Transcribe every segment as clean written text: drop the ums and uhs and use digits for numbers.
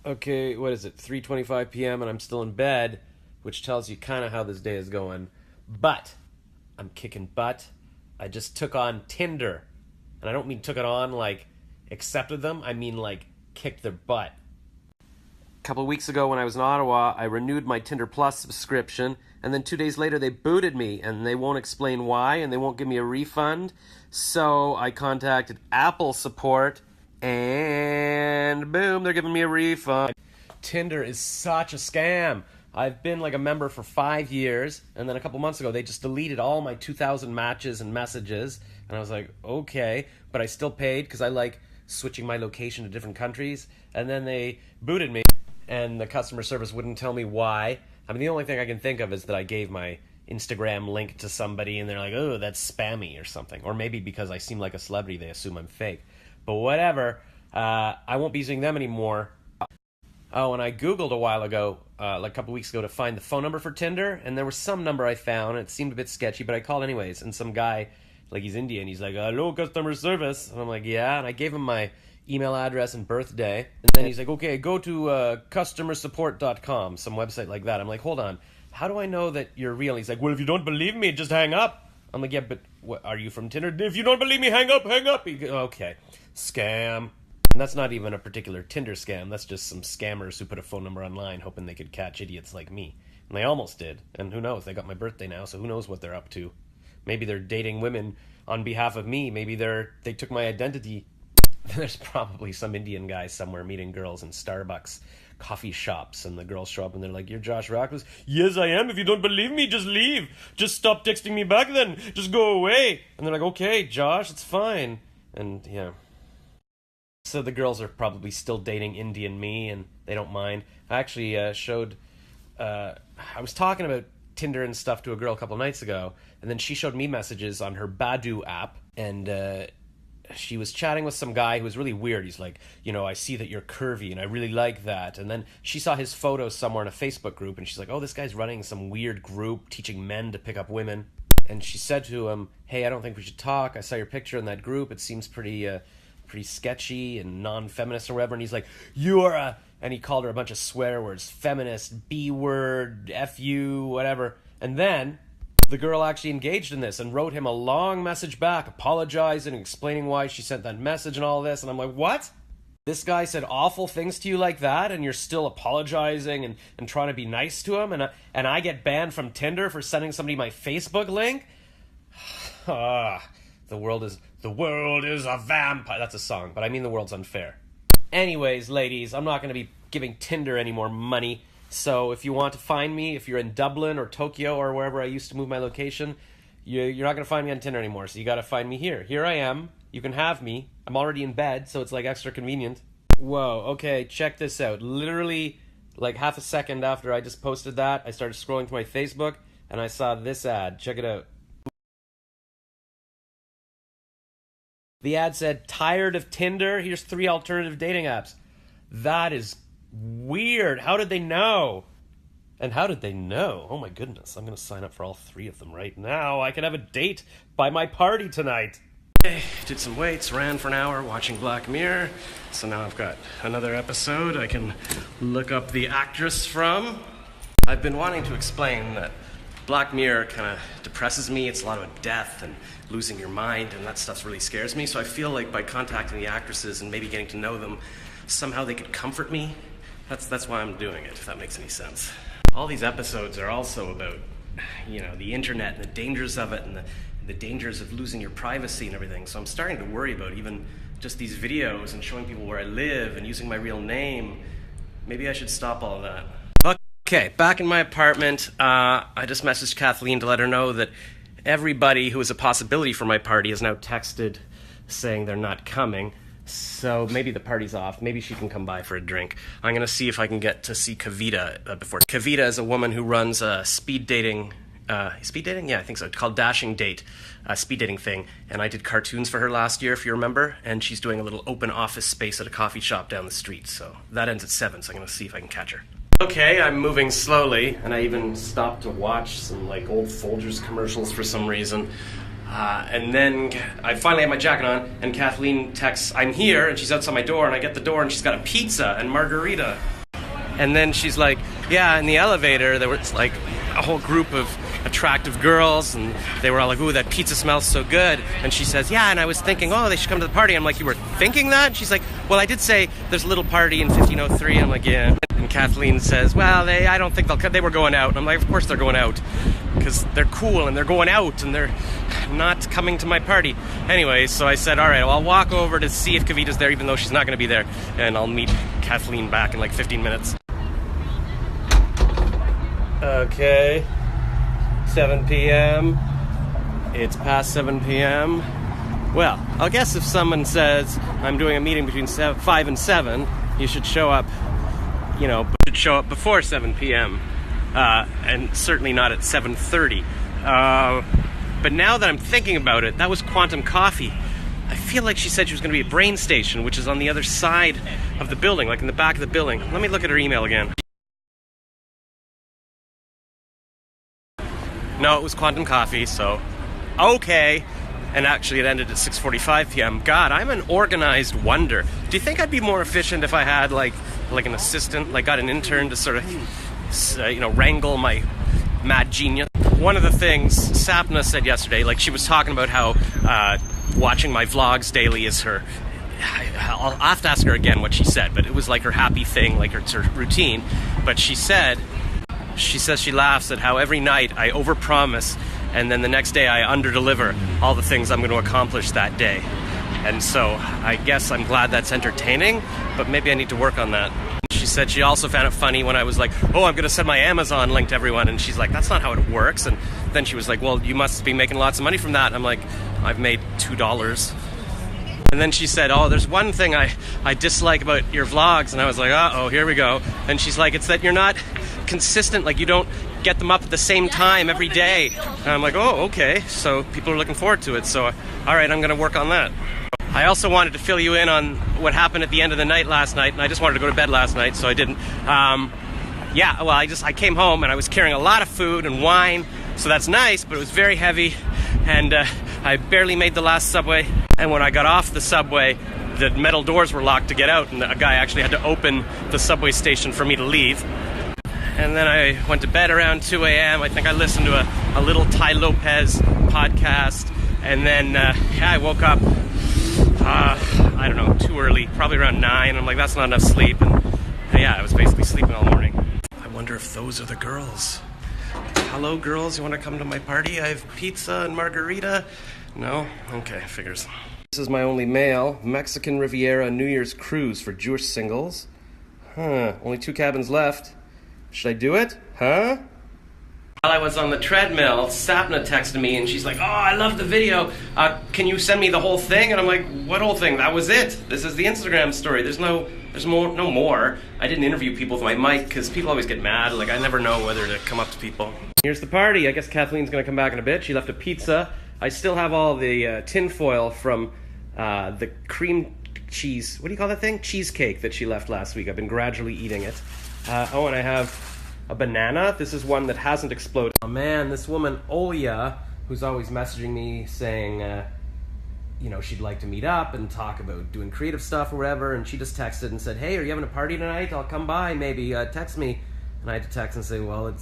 Okay, what is it? 3:25 p.m. and I'm still in bed, which tells you kind of how this day is going. But I'm kicking butt. I just took on Tinder. And I don't mean took it on like accepted them. I mean like kicked their butt. A couple of weeks ago when I was in Ottawa, I renewed my Tinder Plus subscription, and then 2 days later they booted me, and they won't explain why, and they won't give me a refund. So I contacted Apple support, and boom, they're giving me a refund. Tinder is such a scam. I've been like a member for 5 years, and then a couple months ago they just deleted all my 2,000 matches and messages, and I was like, okay, but I still paid because I like switching my location to different countries, and then they booted me, and the customer service wouldn't tell me why. I mean, the only thing I can think of is that I gave my Instagram link to somebody, and they're like, oh, that's spammy or something. Or maybe because I seem like a celebrity, they assume I'm fake. But whatever, I won't be using them anymore. Oh, and I Googled a while ago, like a couple weeks ago, to find the phone number for Tinder, and there was some number I found, and it seemed a bit sketchy, but I called anyways, and some guy, like he's Indian, he's like, hello, customer service, and I'm like, yeah, and I gave him my email address and birthday, and then he's like, okay, go to customersupport.com, some website like that. I'm like, hold on, how do I know that you're real? And he's like, well, if you don't believe me, just hang up. I'm like, yeah, but what, are you from Tinder? If you don't believe me, hang up, hang up. He goes, okay, scam. And that's not even a particular Tinder scam. That's just some scammers who put a phone number online hoping they could catch idiots like me. And they almost did. And who knows? They got my birthday now, so who knows what they're up to. Maybe they're dating women on behalf of me. Maybe they took my identity. There's probably some Indian guy somewhere meeting girls in Starbucks coffee shops, and the girls show up and they're like, you're Josh Rockless? Yes, I am. If you don't believe me, just leave. Just stop texting me back then. Just go away. And they're like, okay, Josh, it's fine. And yeah. So the girls are probably still dating Indian me, and they don't mind. I actually I was talking about Tinder and stuff to a girl a couple nights ago, and then she showed me messages on her Badu app, and she was chatting with some guy who was really weird. He's like, I see that you're curvy, and I really like that. And then she saw his photo somewhere in a Facebook group, and she's like, oh, this guy's running some weird group teaching men to pick up women. And she said to him, hey, I don't think we should talk. I saw your picture in that group. It seems pretty sketchy and non-feminist or whatever. And he's like, and he called her a bunch of swear words, feminist, B-word, F-U, whatever. And then the girl actually engaged in this and wrote him a long message back, apologizing and explaining why she sent that message and all this. And I'm like, what? This guy said awful things to you like that, and you're still apologizing and trying to be nice to him, and I get banned from Tinder for sending somebody my Facebook link? The world is a vampire. That's a song, but I mean the world's unfair. Anyways, ladies, I'm not going to be giving Tinder any more money. So if you want to find me, if you're in Dublin or Tokyo or wherever I used to move my location, you're not going to find me on Tinder anymore. So you got to find me here. Here I am. You can have me. I'm already in bed, so it's like extra convenient. Whoa, okay, check this out. Literally, like half a second after I just posted that, I started scrolling through my Facebook, and I saw this ad. Check it out. The ad said, tired of Tinder? Here's 3 alternative dating apps. That is weird. How did they know? And how did they know? Oh my goodness, I'm going to sign up for all 3 of them right now. I can have a date by my party tonight. Okay, did some weights, ran for an hour watching Black Mirror. So now I've got another episode I can look up the actress from. I've been wanting to explain that Black Mirror kind of depresses me. It's a lot about death and losing your mind, and that stuff really scares me. So I feel like by contacting the actresses and maybe getting to know them, somehow they could comfort me. That's why I'm doing it, if that makes any sense. All these episodes are also about, the internet and the dangers of it, and the dangers of losing your privacy and everything. So I'm starting to worry about even just these videos and showing people where I live and using my real name. Maybe I should stop all of that. Okay, back in my apartment, I just messaged Kathleen to let her know that everybody who is a possibility for my party has now texted saying they're not coming. So maybe the party's off. Maybe she can come by for a drink. I'm going to see if I can get to see Kavita before. Kavita is a woman who runs a speed dating? Yeah, I think so. It's called Dashing Date, a speed dating thing. And I did cartoons for her last year, if you remember. And she's doing a little open office space at a coffee shop down the street. So that ends at 7, so I'm going to see if I can catch her. Okay, I'm moving slowly, and I even stopped to watch some old Folgers commercials for some reason. And then I finally have my jacket on, and Kathleen texts, I'm here, and she's outside my door, and I get the door, and she's got a pizza and margarita. And then she's like, yeah, in the elevator, there was like a whole group of attractive girls, and they were all like, ooh, that pizza smells so good. And she says, yeah, and I was thinking, oh, they should come to the party. I'm like, you were thinking that? And she's like, well, I did say there's a little party in 1503. I'm like, yeah. And Kathleen says, well, I don't think they'll come. They were going out. And I'm like, of course they're going out, because they're cool, and they're going out, and they're not coming to my party. Anyway, so I said, all right, well, I'll walk over to see if Kavita's there, even though she's not going to be there, and I'll meet Kathleen back in like 15 minutes. Okay, 7 p.m. It's past 7 p.m. Well, I guess if someone says I'm doing a meeting between 5 and 7, you should show up, before 7 p.m. And certainly not at 7:30. But now that I'm thinking about it, that was Quantum Coffee. I feel like she said she was going to be at Brain Station, which is on the other side of the building, like in the back of the building. Let me look at her email again. No, it was Quantum Coffee, so okay. And actually it ended at 6:45 p.m. God, I'm an organized wonder. Do you think I'd be more efficient if I had like an assistant, like got an intern to sort of, wrangle my mad genius? One of the things Sapna said yesterday, like she was talking about how watching my vlogs daily is her, I'll have to ask her again what she said, but it was like her happy thing, like it's her routine. But she says she laughs at how every night I overpromise, and then the next day I underdeliver all the things I'm going to accomplish that day. And so I guess I'm glad that's entertaining, but maybe I need to work on that. She said she also found it funny when I was like, oh, I'm going to send my Amazon link to everyone. And she's like, that's not how it works. And then she was like, well, you must be making lots of money from that. And I'm like, I've made $2. And then she said, oh, there's one thing I dislike about your vlogs. And I was like, uh-oh, here we go. And she's like, it's that you're not consistent, like you don't get them up at the same time every day. And I'm like, oh, okay, so people are looking forward to it, so all right, I'm gonna work on that. I also wanted to fill you in on what happened at the end of the night last night, and I just wanted to go to bed last night, so I didn't. I came home and I was carrying a lot of food and wine, so that's nice, but it was very heavy, and I barely made the last subway. And when I got off the subway, the metal doors were locked to get out, and a guy actually had to open the subway station for me to leave. And then I went to bed around 2 a.m. I think I listened to a little Ty Lopez podcast. And then, I woke up, I don't know, too early, probably around 9. I'm like, that's not enough sleep. And I was basically sleeping all morning. I wonder if those are the girls. Hello, girls, you want to come to my party? I have pizza and margarita. No? Okay, figures. This is my only mail. Mexican Riviera New Year's cruise for Jewish singles. Only 2 cabins left. Should I do it? Huh? While I was on the treadmill, Sapna texted me and she's like, oh, I love the video. Can you send me the whole thing? And I'm like, what whole thing? That was it. This is the Instagram story. There's no more. I didn't interview people with my mic because people always get mad. Like, I never know whether to come up to people. Here's the party. I guess Kathleen's going to come back in a bit. She left a pizza. I still have all the tin foil from the cream cheese, what do you call that thing? Cheesecake that she left last week. I've been gradually eating it. And I have a banana. This is one that hasn't exploded. Oh man, this woman, Olya, who's always messaging me saying, she'd like to meet up and talk about doing creative stuff or whatever, and she just texted and said, hey, are you having a party tonight? I'll come by, maybe, text me. And I had to text and say, well,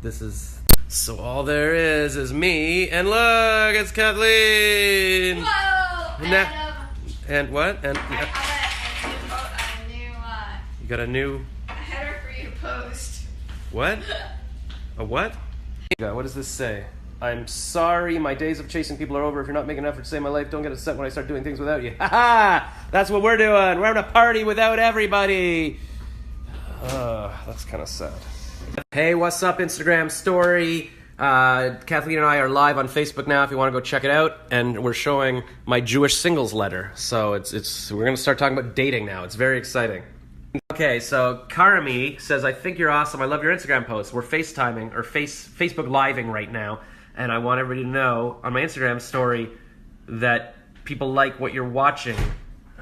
this is... So all there is me, and look, it's Kathleen! Whoa! And what? And I got a new you got a new... header for you to post. What? A what? What does this say? I'm sorry, my days of chasing people are over. If you're not making an effort to save my life, don't get upset when I start doing things without you. Ha ha! That's what we're doing. We're having a party without everybody. That's kind of sad. Hey, what's up, Instagram story? Kathleen and I are live on Facebook now if you want to go check it out, and we're showing my Jewish singles letter. So we're going to start talking about dating now. It's very exciting. Okay, so Karami says, I think you're awesome. I love your Instagram posts. We're FaceTiming or Facebook living right now, and I want everybody to know on my Instagram story that people like what you're watching.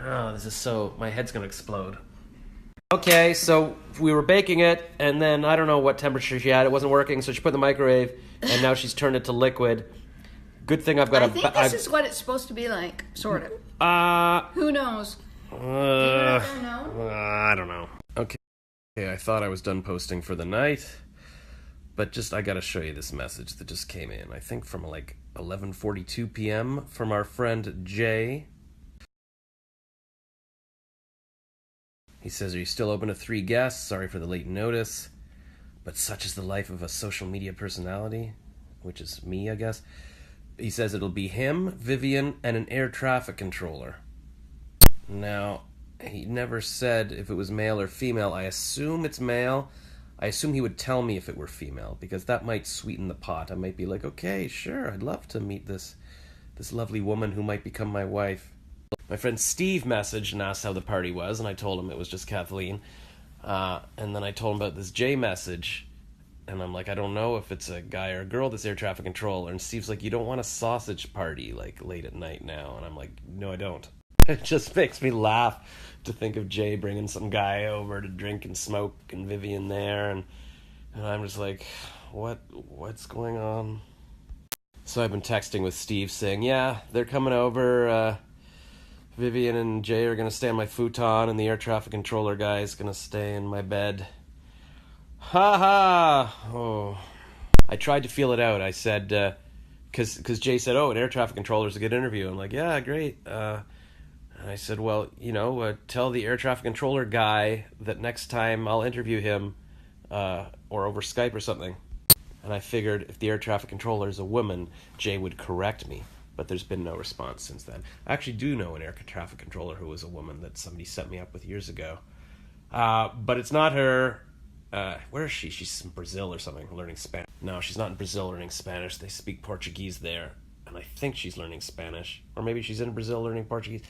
Oh, this is so... my head's going to explode. Okay, so we were baking it, and then I don't know what temperature she had. It wasn't working, so she put it in the microwave, and now she's turned it to liquid. Good thing I've got I think this is what it's supposed to be like, sort of. Who knows? I don't know. Okay, I thought I was done posting for the night, but I gotta show you this message that just came in. I think from like 11:42 p.m. from our friend Jay. He says, "Are you still open to 3 guests? Sorry for the late notice, but such is the life of a social media personality," which is me, I guess. He says it'll be him, Vivian, and an air traffic controller. Now, he never said if it was male or female. I assume it's male. I assume he would tell me if it were female, because that might sweeten the pot. I might be like, okay, sure, I'd love to meet this lovely woman who might become my wife. My friend Steve messaged and asked how the party was, and I told him it was just Kathleen. And then I told him about this Jay message, and I'm like, I don't know if it's a guy or a girl, this air traffic controller. And Steve's like, you don't want a sausage party, like, late at night now. And I'm like, no, I don't. It just makes me laugh to think of Jay bringing some guy over to drink and smoke, and Vivian there, and I'm just like, what's going on? So I've been texting with Steve saying, yeah, they're coming over, Vivian and Jay are going to stay on my futon, and the air traffic controller guy is going to stay in my bed. Ha ha! Oh. I tried to feel it out. I said, because Jay said, oh, an air traffic controller is a good interview. I'm like, yeah, great. And I said, well, tell the air traffic controller guy that next time I'll interview him, or over Skype or something. And I figured if the air traffic controller is a woman, Jay would correct me. But there's been no response since then. I actually do know an air traffic controller who was a woman that somebody set me up with years ago. But it's not her. Where is she? She's in Brazil or something, learning Spanish. No, she's not in Brazil learning Spanish. They speak Portuguese there. And I think she's learning Spanish. Or maybe she's in Brazil learning Portuguese.